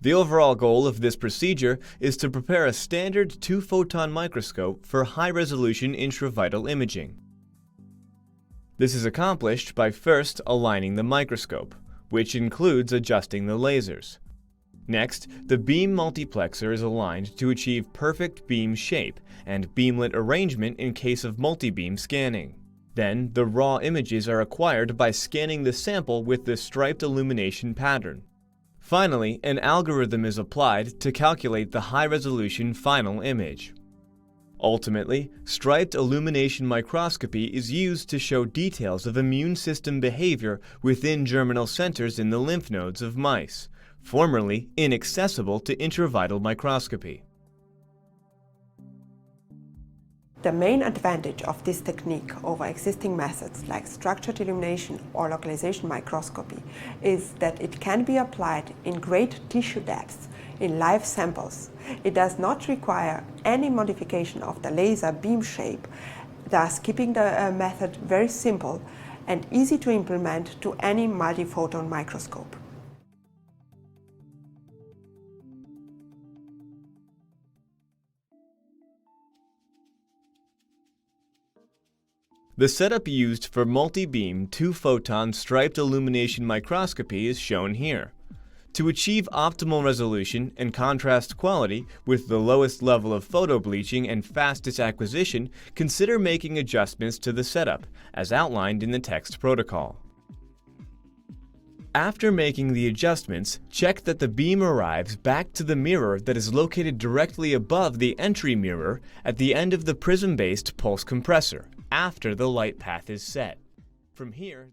The overall goal of this procedure is to prepare a standard two-photon microscope for high-resolution intravital imaging. This is accomplished by first aligning the microscope, which includes adjusting the lasers. Next, the beam multiplexer is aligned to achieve perfect beam shape and beamlet arrangement in case of multi-beam scanning. Then, the raw images are acquired by scanning the sample with the striped-illumination pattern. Finally, an algorithm is applied to calculate the high-resolution final image. Ultimately, striped-illumination microscopy is used to show details of immune system behavior within germinal centers in the lymph nodes of mice, formerly inaccessible to intravital microscopy. The main advantage of this technique over existing methods like structured illumination or localization microscopy is that it can be applied in great tissue depths in live samples. It does not require any modification of the laser beam shape, thus keeping the method very simple and easy to implement to any multi-photon microscope. The setup used for multi-beam two-photon striped-illumination microscopy is shown here. To achieve optimal resolution and contrast quality with the lowest level of photo-bleaching and fastest acquisition, consider making adjustments to the setup, as outlined in the text protocol. After making the adjustments, check that the beam arrives back to the mirror that is located directly above the entry mirror at the end of the prism-based pulse compressor, after the light path is set. From here,